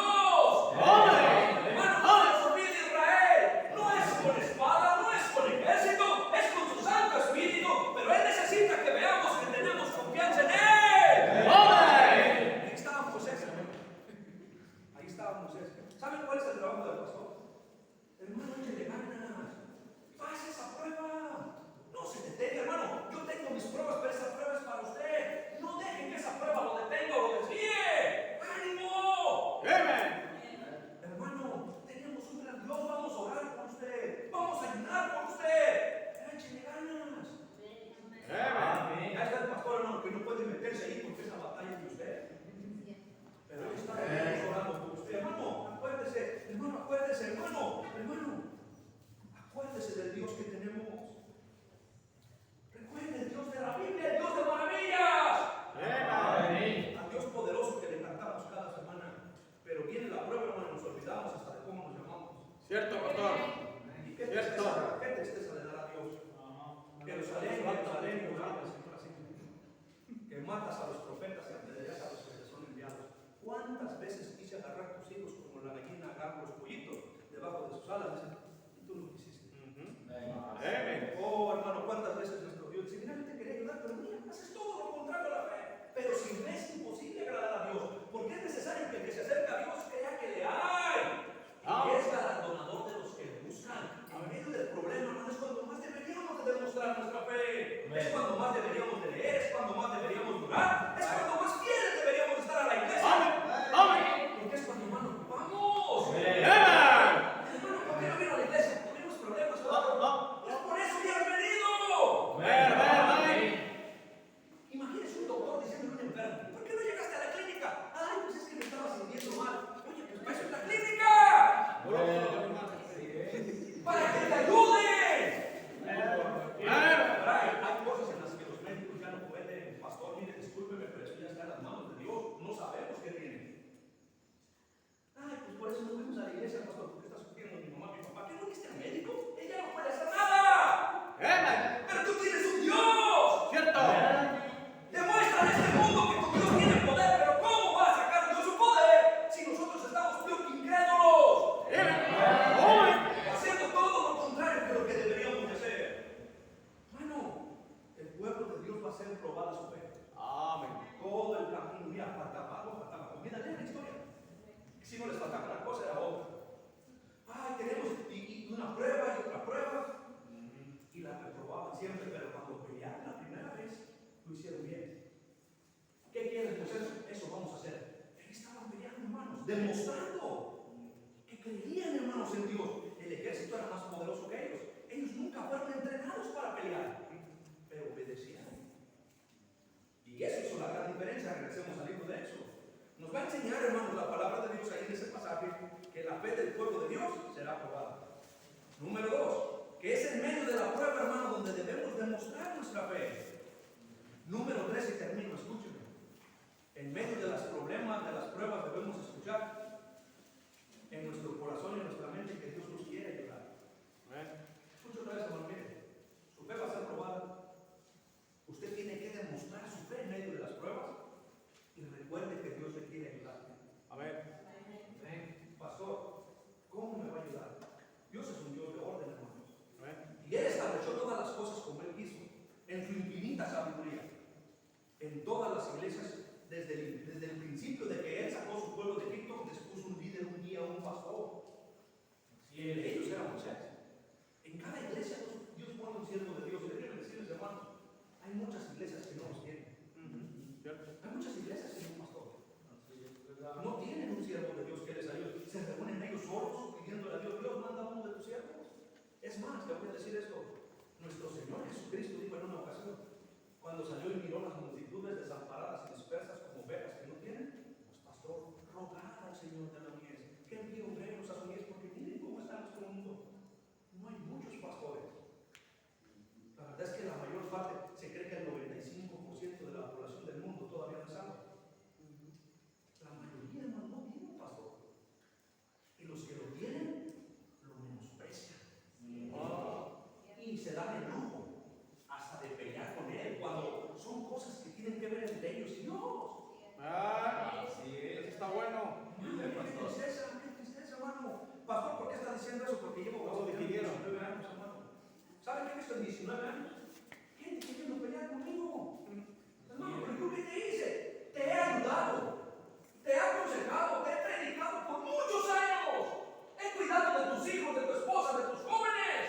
Amén. Hermano, no se les olvide Israel. No es con espada, no es con ejército, es con su Santo Espíritu, pero Él necesita que veamos que tenemos confianza en Él. Amén. Ahí estaba Moisés, hermano. Ahí estaba Moisés. ¿Saben cuál es el trabajo del pastor? Hermano, échale ganas. Pase esa prueba. No se detenga, hermano. Yo tengo mis pruebas, pero esa prueba es para usted. No dejen que esa prueba lo detenga o lo desvíe. ¡Ánimo! Amén. Hermano, tenemos un gran Dios. Vamos a orar por usted. Vamos a ayunar por usted. Échale ganas. Amén. Ya está el pastor, hermano, que no puede meterse ahí porque es la batalla de usted. Pero ahí está Dios orando por usted. Hermano, acuérdese, hermano, acuérdese, hermano. Acuérdese del Dios que tenemos. Recuerde el Dios de la Biblia, el Dios de maravillas. Amén. Al Dios poderoso que le cantamos cada semana. Pero viene la prueba, hermano, nos olvidamos hasta de cómo nos llamamos. Cierto, pastor. Y qué Cierto. tristeza le dará a Dios. Jerusalén, oraba el Señor así, que matas a los profetas y apedreas a los que te son enviados. ¿Cuántas veces quise agarrar tus hijos como la gallina agarra los pollitos debajo de sus alas? Dicen, y tú no quisiste. Amén. Oh, hermano, ¿cuántas veces nuestro Dios dice: mira, yo te quería ayudar, pero mira, haces todo lo contrario a la fe? Pero si me es imposible agradar a Dios, porque es necesario que el que se acerca a Dios crea que le hay. Y es galardonador de los que le buscan. En medio del problema, hermano, es cuando más deberíamos de demostrar nuestra fe. Es cuando más deberíamos de leer, es cuando más deberíamos durar, es cuando más fieles deberíamos estar a la iglesia. Amén. Porque es cuando más nos ocupamos. Amén. Hermano, ¿por qué no vino a la iglesia? Tenemos problemas. Es por eso que has venido. Amén. Imagínese un doctor diciendo a un enfermo: ¿por qué no llegaste a la clínica? Ay, pues es que me estaba sintiendo mal. Oye, pues para eso es la clínica. Para que te ayuden. Hay cosas en las que los médicos ya no pueden. Pastor, mire, discúlpeme, pero eso ya está en las manos de Dios. No sabemos qué tiene. Ay, pues por eso no fuimos a la iglesia, pastor, porque está sufriendo mi mamá, mi papá. ¿Qué no viste al médico? Ella no puede hacer nada. Amén. Pero tú tienes un Dios. Cierto. Demuestra en este mundo que tu Dios tiene poder, pero ¿cómo va a sacar Dios su poder si nosotros estamos peor que incrédulos? Amén. Haciendo todo lo contrario de lo que deberíamos de hacer. Hermano, el pueblo de Dios va a ser probada su fe. Amén. Todo el camino, mira, faltaba algo, faltaba algo. Mira, lee la historia. Si no les faltaba una cosa, era otra. Ay, tenemos y una prueba y otra prueba. Y la reprobaban siempre, pero cuando pelearon la primera vez, lo hicieron bien. ¿Qué quieres, Moisés? Eso vamos a hacer. Ahí estaban peleando, hermanos, demostrando que creían, hermanos, en Dios. El ejército era más poderoso que ellos. Ellos nunca fueron entrenados para pelear, pero obedecieron. Y eso hizo la gran diferencia. Regresemos al libro de Éxodo. Nos va a enseñar, hermanos, la palabra de Dios ahí en ese pasaje, que la fe del pueblo de Dios será probada. Número 2, que es en medio de la prueba, hermano, donde debemos demostrar nuestra fe. Número 3, y termino, escúcheme. En medio de los problemas, de las pruebas, debemos escuchar en nuestro corazón y en nuestra mente que Dios nos quiere ayudar. Escucha otra vez, hermano, mire, su fe va a ser probada. Usted tiene que demostrar su fe en medio de las pruebas y recuerde que Dios le quiere ayudar. Amén. Pastor, ¿cómo me va a ayudar? Dios es un Dios de orden, hermanos. Amén. Y Él estableció todas las cosas como Él quiso, en su infinita sabiduría. En todas las iglesias, desde el principio de que Él sacó su pueblo de Egipto, les puso un líder, un guía, un pastor. Y en ellos era Moisés. En cada iglesia Dios pone un siervo de Dios. Y déjenme decirles, hermanos, hay muchas iglesias que no los tienen. Hay muchas iglesias que no un pastor. No tienen un siervo de Dios que les ayude. Se reúnen ellos solos pidiéndole a Dios: Dios, manda uno de tus siervos. Es más, te voy a decir esto. Nuestro Señor Jesucristo dijo en una ocasión, cuando salió y miró las multitudes desamparadas y dispersas como ovejas que no tienen, pues pastor, rogad al Señor de la mies que envíe obreros a su mies, porque miren cómo está nuestro mundo. No hay muchos pastores. La verdad es que la mayor 19 años. Gente queriendo pelear conmigo. Hermano, pero yo qué te hice? Te he ayudado, te he aconsejado, te he predicado por muchos años. He cuidado de tus hijos, de tu esposa, de tus jóvenes.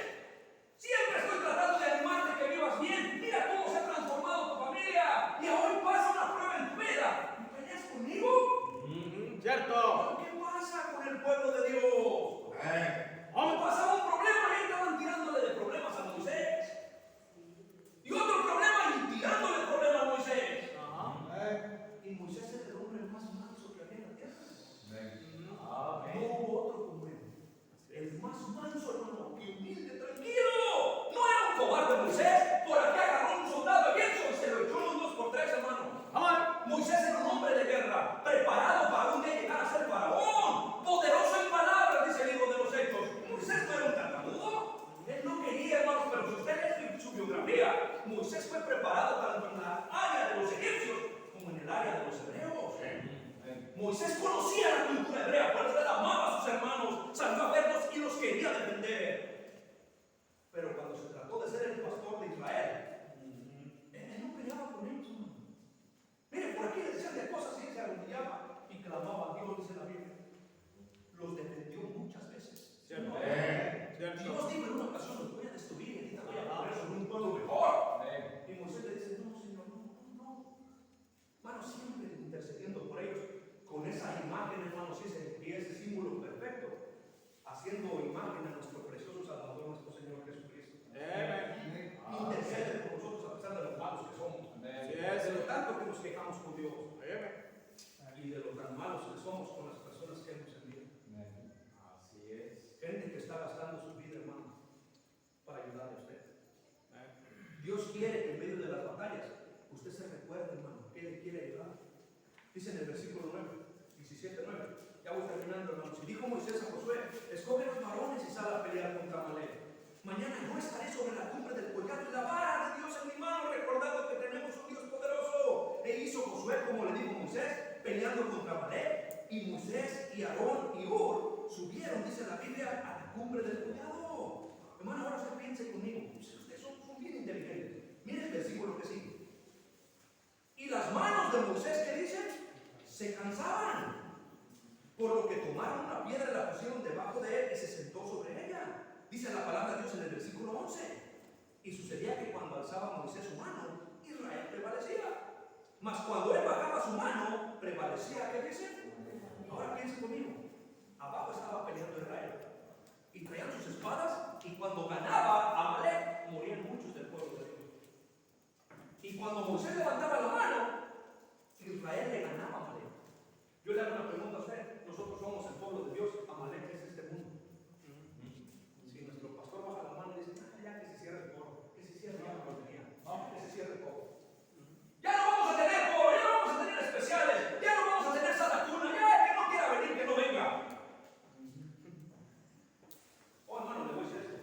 Siempre estoy tratando de animarte que vivas bien. Mira cómo se ha transformado tu familia. Y hoy pasa una prueba en tu vida. ¿Y peleas conmigo? Cierto. ¿Qué pasa con el pueblo de Dios? Cuando pasaba un problema, ahí estaban tirándole de problemas a Moisés. Y otro problema, y tirándole problemas a Moisés. Y Moisés era el hombre más manso que había en la tierra. No hubo otro como él. El más manso, hermano, y humilde, tranquilo. No era un cobarde Moisés. Por aquí agarró un soldado abierto y se lo echó en un 2x3, hermano. Moisés era un hombre de guerra, preparado para un día llegar a ser faraón. Poderoso en palabras, dice el libro de los Hechos. Moisés no era un tartamudo. Él no quería, hermanos, pero si usted lee su biografía, Moisés fue preparado tanto en la área de los egipcios como en el área de los hebreos. Moisés conocía la cultura hebrea, por eso él amaba a sus hermanos, salió a verlos y los quería defender. Pero cuando se trató de ser el pastor de Israel, él no peleaba con ellos, hermano. Mire, por aquí le decían de cosas y él se arrodillaba y clamaba a Dios, dice la Biblia. Los defendió muchas veces. Cierto. Dios dijo en una ocasión: los voy a destruir y ahorita voy a poner sobre un pueblo mejor. Y Moisés le dice: no, Señor, no. Hermano, siempre intercediendo por ellos con esa imagen, hermanos, y ese símbolo perfecto, haciendo imagen a nuestro precioso Salvador, nuestro Señor Jesucristo. Intercede por nosotros a pesar de los malos que somos. De lo tanto que nos quejamos con Dios. Y de lo tan malos que somos con las personas que hemos enviado. Así es. Gente que está gastando su vida, hermano, para ayudarle a usted. Dios quiere que en medio de las batallas usted se recuerde, hermano, que Él quiere ayudar. Dice en el versículo 17:9. Ya voy terminando, hermanos. Y dijo Moisés a Josué: escoge los varones y sal a pelear contra Amalek. Mañana yo estaré sobre la cumbre del collado y la vara de Dios en mi mano, recordando que tenemos un Dios poderoso. E hizo Josué como le dijo Moisés, peleando contra Amalek. Y Moisés y Aarón y Hur subieron, dice la Biblia, a la cumbre del collado. Hermano, ahora usted piense conmigo. Ustedes son bien inteligentes. Mire el versículo que sigue. Y las manos de Moisés, ¿qué dicen? Se cansaban. Por lo que tomaron una piedra y la pusieron debajo de él y se sentó sobre ella. Dice la palabra de Dios en el versículo 11. Y sucedía que cuando alzaba Moisés su mano, Israel prevalecía. Mas cuando él bajaba su mano, prevalecía, ¿qué dice? Ahora piense conmigo. Abajo estaba peleando Israel. Y traían sus espadas. Y cuando ganaba Amalek, morían muchos del pueblo de Dios. Y cuando Moisés levantaba la mano, Israel le ganaba a Amalek. Yo le hago una pregunta a usted. Nosotros somos el pueblo de Dios. Amalek es este mundo. Si nuestro pastor baja la mano y dice: ya que se cierre el coro, que se cierre ya la portería, que se cierre todo. Ya no vamos a tener coro, ya no vamos a tener especiales, ya no vamos a tener sala cuna, ya el que no quiera venir, que no venga. Oh, hermano, le voy a decir esto.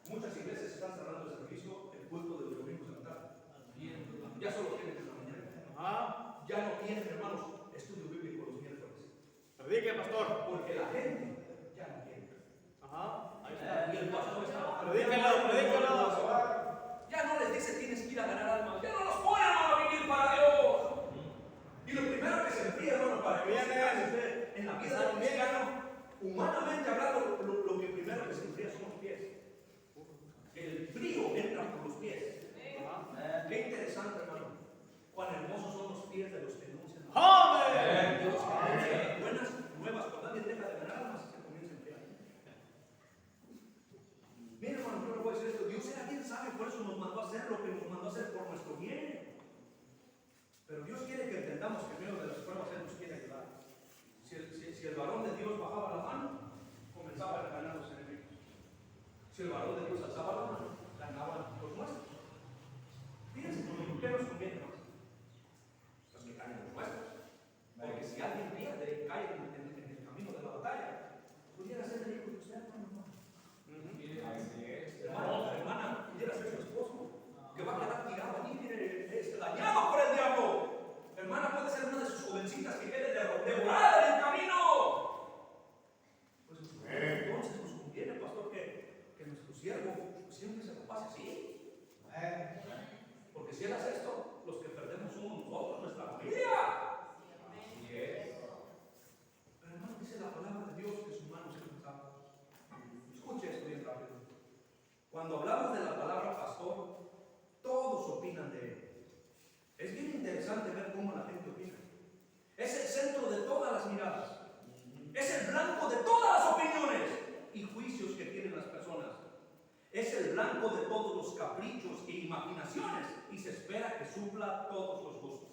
Muchas iglesias están cerrando el servicio, el culto de los domingos en la tarde. Ya solo tienen en la mañana. Ya no tienen, hermanos, estudio bíblico los miércoles. Predique, pastor. Porque la gente ya no quiere. Ahí está. Y el pastor está. Predíquelo. Ya no les dice: tienes que ir a ganar almas. Ya no los ponen a vivir para Dios. Y lo primero que se enfría, hermano, para que usted en la vida del cristiano, humanamente hablando, lo que primero que se enfría son los pies. El frío entra por los pies. Qué interesante, hermano. Cuán hermosos son los pies de los que anuncian. ¡Amén! Dios anuncia buenas nuevas. Cuando alguien deja de ganar almas, se comienza a enfriar. Mira, hermano, yo le voy a decir esto. Dios era bien sabio, por eso nos mandó a hacer lo que nos mandó a hacer por nuestro bien. Pero Dios quiere que entendamos que en medio de las pruebas Él nos quiere ayudar. Si el varón de Dios bajaba la mano, comenzaba a ganar los enemigos. Si el varón de Dios alzaba la mano, ganaban los nuestros. Fíjense, ¿qué nos conviene más? Los que ganen los nuestros. se espera que supla todos los gustos.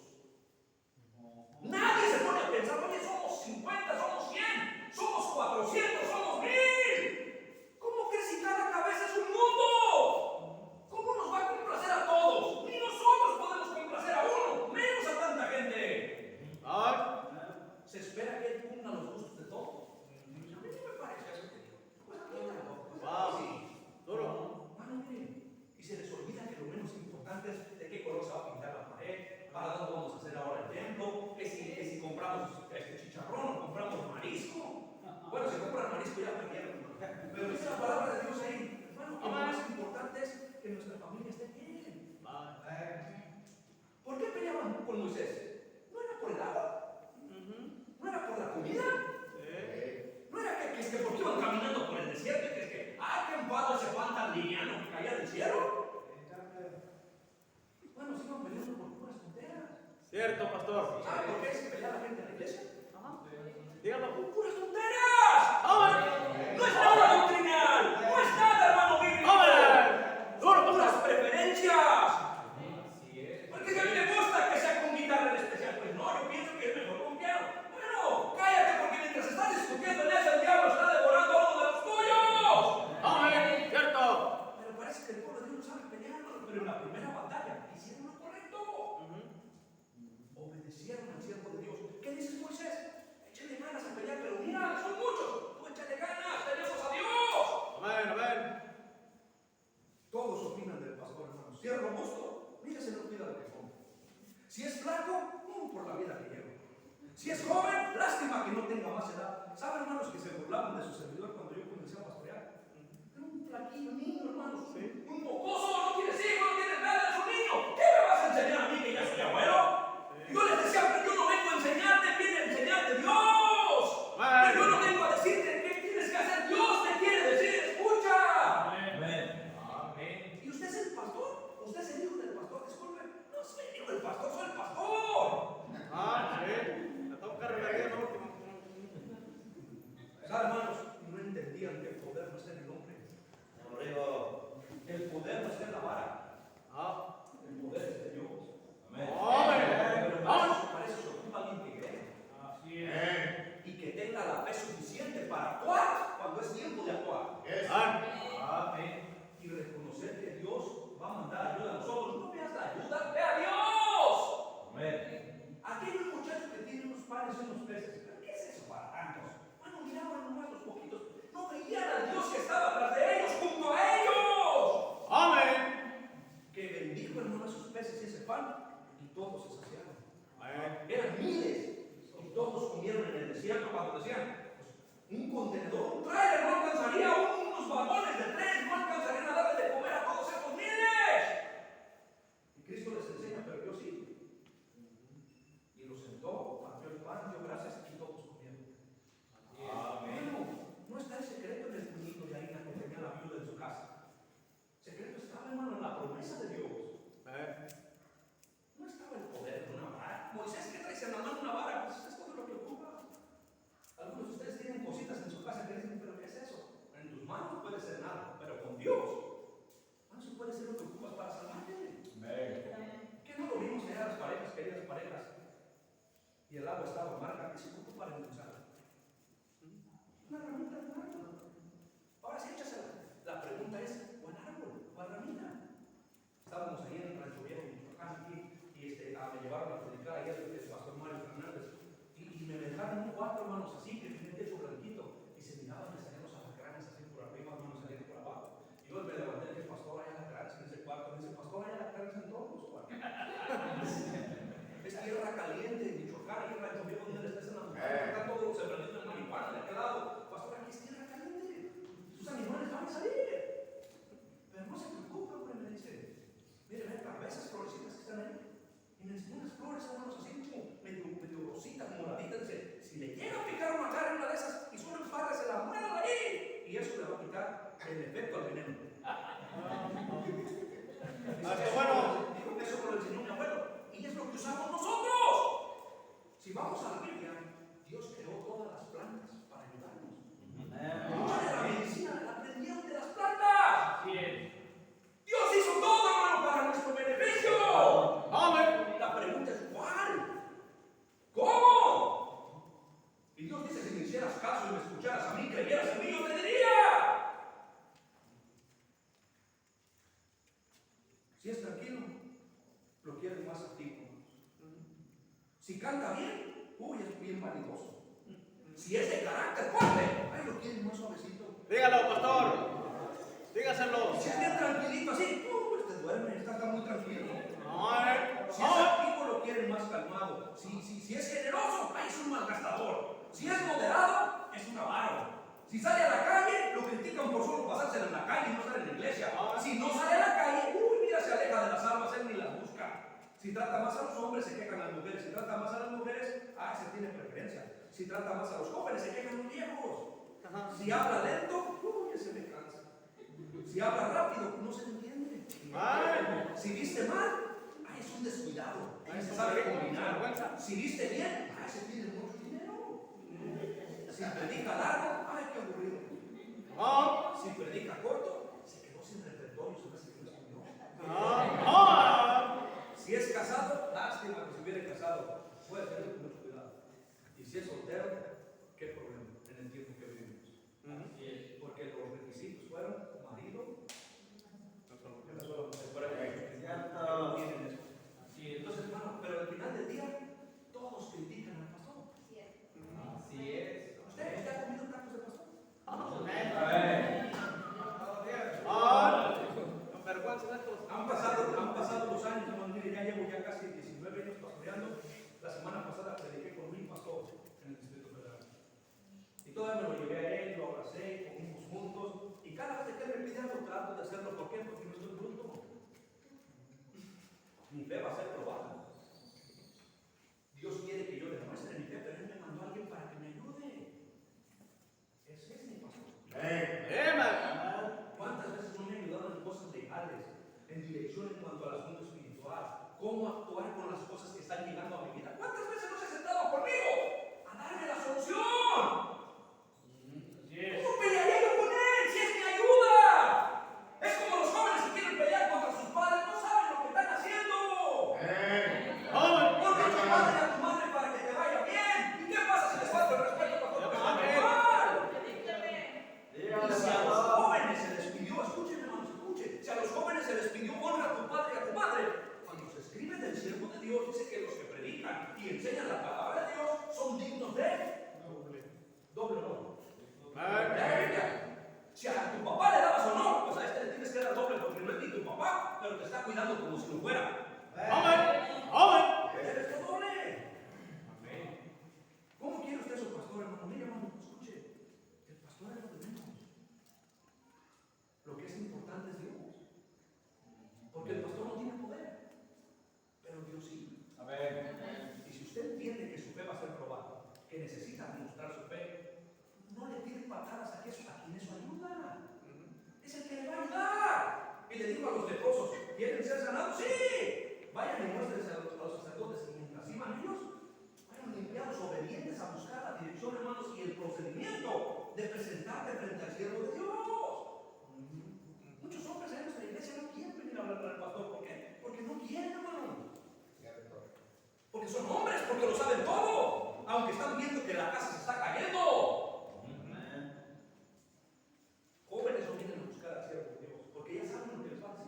Nadie se pone a pensar, oye, somos 50, somos 100, somos 400, somos 1000. ¿Cómo que si cada cabeza es un mundo? ¿Cómo nos va a complacer a todos? Ni nosotros podemos complacer a uno, menos a tanta gente. Se espera que él cumpla los gustos de todos. A mí no me parece eso que digo. Pues Wow. sí. Duro. Mano, miren, y se les olvida que lo menos importante es de qué color se va a pintar la pared, para dónde vamos a hacer ahora el templo, que si compramos chicharrón o compramos marisco. Bueno, si compran marisco ya perdieron. Pero dice la palabra de Dios ahí, hermano, que lo más importante es que nuestra familia esté bien. ¿Por qué peleaban con Moisés? ¿No era por el agua? ¿No era por la comida? ¿No era que es que porque iban caminando por el desierto y que es que, qué enfado ese pan tan liviano que caía del cielo? Bueno, se iban peleando por puras tonteras. Cierto, pastor. ¿Sabe por qué se pelea la gente en la iglesia? Dígalo. ¡Por puras tonteras! No es nada doctrinal, no es nada, hermano bíblico. Duro, Son puras pastor. preferencias. Porque si a mí me gusta que sea con guitarra en especial, pues no, yo pienso que es mejor con piano. Bueno, cállate porque mientras estás discutiendo en eso, el diablo está devorando a uno de los tuyos. Amén. Cierto. Pero parece que el pueblo de Dios no sabe pelear, hermano. Pero en la primera batalla hicieron lo correcto. Obedecieron al siervo de Dios. ¿Qué dices, Moisés? Échale ganas a pelear, pero mira, son muchos. Tú échale ganas, tenemos a Dios. Amén. Todos opinan del pastor, hermano. Si es robusto, mira, se le olvida lo que come. Si es flaco, por la vida que lleva. Si es joven, lástima que no tenga más edad. ¿Saben, hermanos, que se burlaban de su servidor cuando yo comencé a pastorear? Era un flaquillo niño, hermanos. Un mocoso, no tienes hijos, no tienes nada, es un niño. ¿Qué me vas a enseñar a mí que ya soy abuelo? Yo les decía, pero yo no vengo a enseñarte, viene a enseñarte Dios. Pero yo no vengo a decirte qué tienes que hacer. Dios te quiere decir, escucha. ¿Y usted es el pastor? ¿Usted es el hijo del pastor? Disculpe. No soy el hijo del pastor, soy el pastor. Sí. Me toca revertir lo último. ¿Saben, hermanos? No entendían que el poder no está en el hombre. El poder no está en la vara. El poder es de Dios. Pero para eso se ocupa alguien que cree. Y que tenga la fe suficiente para actuar cuando es tiempo de actuar. Y reconocer que Dios va a mandar ayuda a nosotros. No veas la ayuda, ve a Dios. Aquí hay un muchacho que tiene unos panes y unos peces. ¿Pero qué es eso para tantos? Bueno, miraban nomás los poquitos. No veían al Dios que estaba atrás de ellos, junto a ellos. Amén. Que bendijo, hermano, esos peces y ese pan. Y todos se saciaron. Amén. Eran miles. Y todos comieron en el desierto cuando decían, pues, un contenedor, un trailer no alcanzaría, unos vagones de tren no alcanzarían a darle de comer a todos estos miles. Y Cristo les enseña, pero yo sí. Y los sentó, partió el pan, dio gracias y todos comieron. Bueno, no está el secreto en el puñito de harina que tenía la viuda en su casa. El secreto estaba, hermano, en la promesa de Dios. No estaba el poder de una vara. Moisés, ¿qué traes en la mano una vara? Pues es todo lo que ocupa. Algunos de ustedes tienen cositas en su casa que dicen, ¿pero qué es eso? En tus manos no puede ser nada, pero con Dios, eso puede ser lo que ocupas para salvarte. ¿Qué no lo vimos allá las parejas, queridas parejas? Y el agua estaba amarga, ¿qué se ocupa para endulzarla? Una ramita de un árbol. Ahora sí, échasela. La pregunta es, ¿cuál árbol? ¿Cuál ramita? Estábamos ahí en el Rancho Viejo, Michoacán, aquí, y me llevaron a predicar ahí el pastor Mario Fernández. Y me dejaron 4 hermanos así, que tenían techo blanquito, y se miraban que salían los alacranes así por arriba, hermanos, salían por abajo. Y yo me levanté y dije, pastor, hay alacranes en ese cuarto. Me dice, pastor, hay alacranes en todos los cuartos. Es tierra caliente en Michoacán, ahí en Rancho Viejo, donde estés en la montaña, están todos los sembraditos de marihuana de aquel lado. Pastor, aquí es tierra caliente, sus animales van a salir. Pero no se preocupe, hombre, me dice. Mire, ve esas florecitas que están ahí. Y me enseñó unas flores, hermanos, así como medio rositas, moraditas. Dice, si le llega a picar una cara en una de esas y suena un padre, se la mueran ahí. Y eso le va a quitar el efecto al veneno. Bueno. Dijo que eso me lo enseñó mi abuelo. Y es lo que usamos nosotros. Si vamos a la Biblia, Dios creó todas las plantas para ayudarnos. Mucha de la medicina la aprendieron de las plantas. Dios hizo todo, hermano, para nuestro beneficio. Si canta bien, uy, es bien vanidoso. Si es de carácter fuerte, ay, lo quieren más suavecito. Dígalo, pastor. Dígaselo. Si es bien tranquilito así, este duerme, está muy tranquilo. Ay. Si es activo, lo quieren más calmado. Si es generoso, ay, es un malgastador. Si es moderado, es un avaro. Si sale a la calle, lo critican por solo pasársela en la calle y no estar en la iglesia. Si no sale a la calle, uy, mira, se aleja de las almas, él ni las busca. Si trata más a los hombres, se quejan las mujeres. Si trata más a las mujeres, se tiene preferencia. Si trata más a los jóvenes, se quejan los viejos. Si habla lento, uy, se me cansa. Si habla rápido, no se entiende. Ay. Si viste mal, es un descuidado. Se sabe combinar. Si viste bien, se tiene mucho dinero. Si predica largo, qué aburrido. Si predica corto, se quedó sin repertorio, se me hace que no estudió. Si es casado, lástima que se hubiera casado. Puede tener mucho cuidado. Y si es soltero, qué problema en el tiempo que vivimos. Porque los requisitos fueron marido. Entonces, hermano, pero al final del día, todos critican al pastor. Así es. ¿Usted ha comido tacos de pastor? No vergüenza de estos. Han pasado los años, hermano. Mire, ya llevo ya casi 19 años pastoreando. La semana pasada prediqué con mi pastor en el Distrito Federal. Y todavía me lo llevé a él, lo abracé, comimos juntos. Y cada vez que él me pide algo, trato de hacerlo. ¿Por qué? Porque no estoy bruto. Mi fe va a ser probada. Dios quiere que yo demuestre mi fe, pero Él me mandó a alguien para que me ayude. Ese es mi pastor. ¿Cuántas veces no me ha ayudado en cosas legales, en dirección en cuanto al asunto espiritual? ¿Cómo actuar con las cosas que están llegando a mi vida? ¿Cuántas veces no se ha sentado conmigo a darme la solución? ¿Cómo pelearía yo con Él si es mi ayuda? Es como los jóvenes que quieren pelear contra sus padres, no saben lo que están haciendo. Honra a tu padre y a tu madre para que te vaya bien. ¿Y qué pasa si les falta el respeto cuando te va mal? Y si a los jóvenes se les pidió, escuchen hermanos, escuchen, si a los jóvenes se les pidió honra a tu padre y a tu madre, cuando se escribe del siervo de Dios, dice que los que predican y enseñan la palabra de Dios son dignos de doble honor. Si a tu papá le dabas honor, pues a este le tienes que dar doble, porque no es ni tu papá, pero te está cuidando como si lo fuera. Debes de doble. ¿Cómo quiere usted su pastor, hermano? Mire, hermano, escuche. El pastor es lo de menos. Lo que es importante es Dios. Porque el pastor no tiene poder, pero Dios sí. Y si usted entiende que su fe va a ser probada, que necesita demostrar su fe, no le tire patadas a quien eso ayuda. Es el que le va a ayudar. Y le digo a los leprosos, ¿quieren ser sanados? ¡Sí! Vayan y muéstrense a los sacerdotes. Y mientras iban ellos, fueron limpiados, obedientes a buscar la dirección, hermanos, y el procedimiento de presentarte frente al siervo de Dios. Muchos hombres en nuestra iglesia no quieren venir a hablar al pastor. ¿Por qué? Porque no quieren, hermano. Porque son hombres, porque lo saben todo. Aunque están viendo que la casa se está cayendo. Jóvenes no vienen a buscar al siervo de Dios, porque ya saben lo que les va a decir.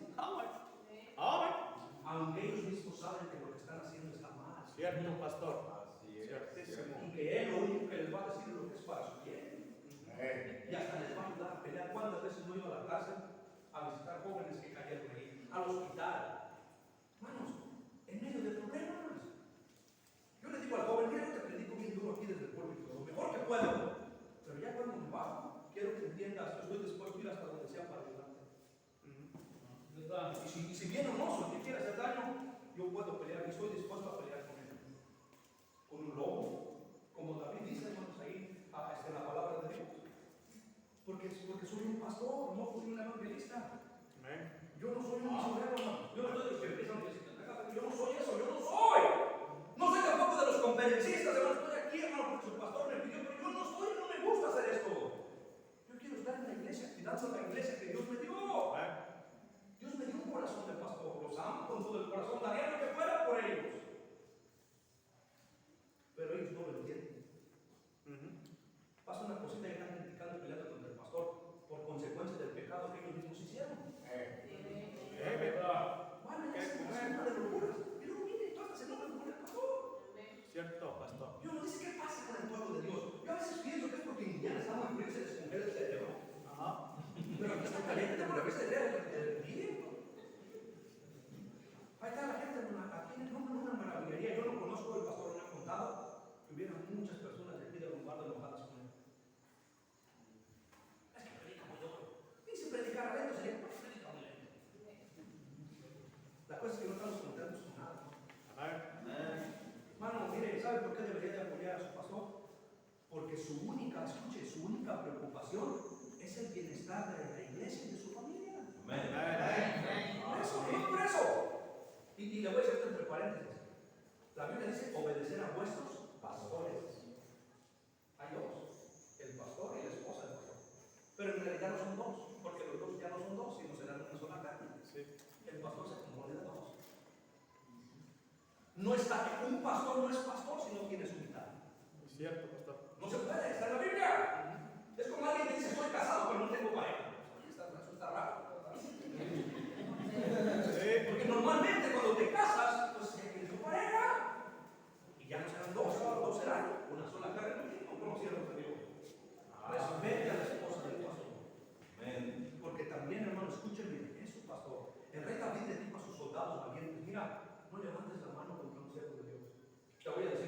Aunque ellos mismos saben que lo que están haciendo está mal. Cierto, pastor. Y que él lo único que les va a decir es lo que es para su bien. Y hasta les va a ayudar a pelear. ¿Cuántas veces no he ido a la cárcel a visitar jóvenes que cayeron ahí? Al hospital. Hermanos, en medio de problemas. Yo le digo al joven, mira, yo te predico bien duro aquí desde el púlpito, lo mejor que puedo. Pero ya cuando me bajo, quiero que entiendas, yo estoy dispuesto a ir hasta donde sea para ayudarte. Y si viene un oso que quiere hacer daño, yo puedo pelear y estoy dispuesto a pelear con él. Con un lobo, como David dice, hermanos, ahí en la palabra de Dios. Porque soy un pastor, no soy un evangelista. Yo no soy un misionero, hermano. Yo no soy de los que empiezan a decir, yo no soy eso, yo no soy. No soy tampoco de los conferencistas, hermano. Estoy aquí, hermano, porque su pastor me pidió, pero yo no soy, no me gusta hacer esto. Yo quiero estar en la iglesia, cuidando a la iglesia que Dios me dio. Dios me dio un corazón de pastor, los amo con todo el corazón, daría lo que fuera por ellos. Pero ellos no lo entienden. Pasa una cosita y están criticando y peleando contra el pastor por consecuencia del pecado que ellos mismos hicieron. Bueno, ya se enoja de locuras. Y luego viene y todas se enojan con el pastor. bienestar de la iglesia y de su familia. Amén. Por eso, no por eso. Y le voy a decir esto entre paréntesis. La Biblia dice obedecer a vuestros pastores. Hay dos, el pastor y la esposa del pastor. Pero en realidad no son dos, porque los dos ya no son dos, sino serán una sola carne. El pastor se compone de dos. No está, un pastor no es pastor si no tiene su mitad. Es cierto, pastor. No se puede, está en la Biblia. Es como alguien que dice, estoy casado, pero no tengo pareja. Eso está raro. Porque normalmente cuando te casas, pues ya tienes tu pareja. Y ya no serán dos, los dos serán una sola carne. ¿Cómo cierro te digo? Respete a la esposa del pastor. Porque también, hermano, escuchen bien, eso, pastor. El rey David le dijo a sus soldados valientes: mira, no levantes la mano contra un siervo de Dios. Te voy a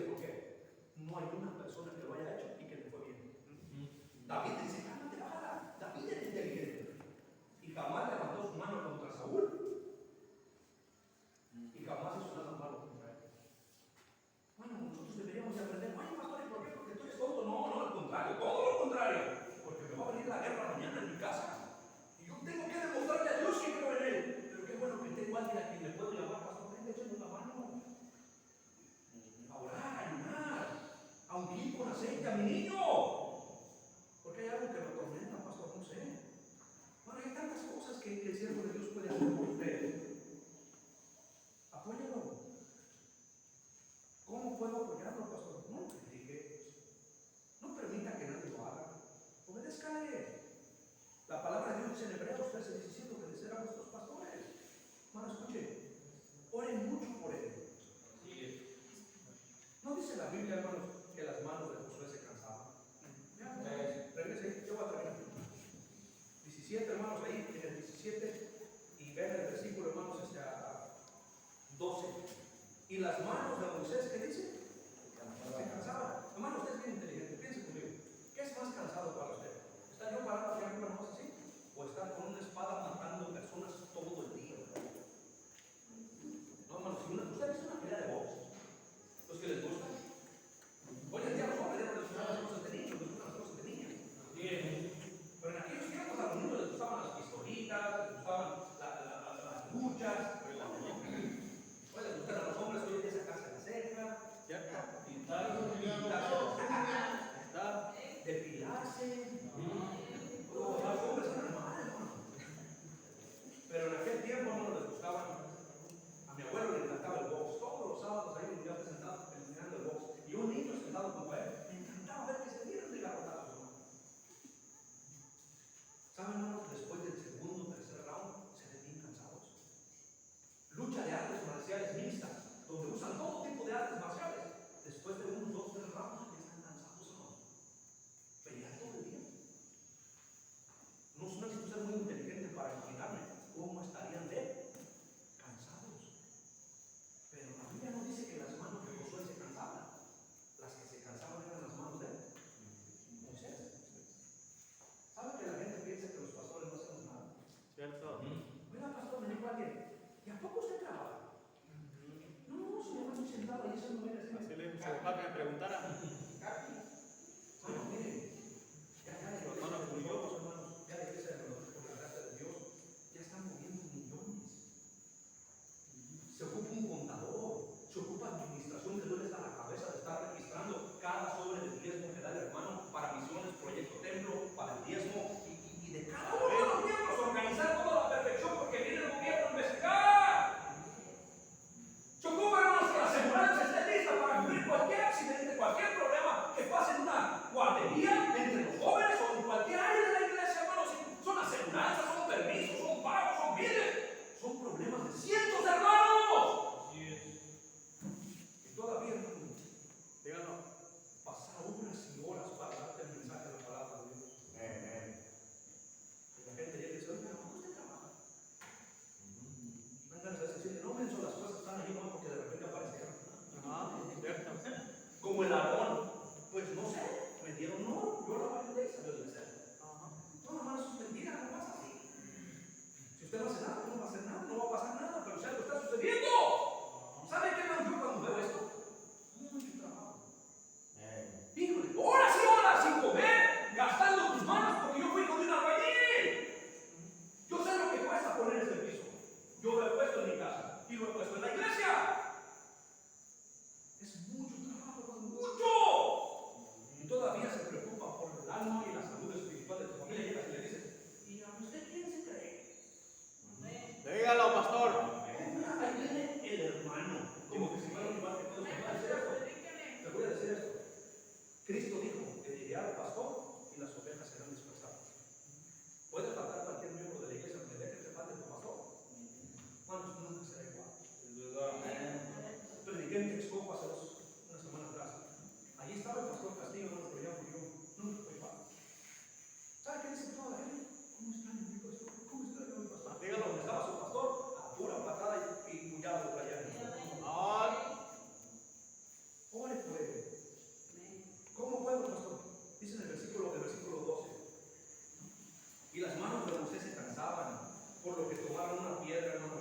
hermanos de Moisés se cansaban, por lo que tomaron una piedra en una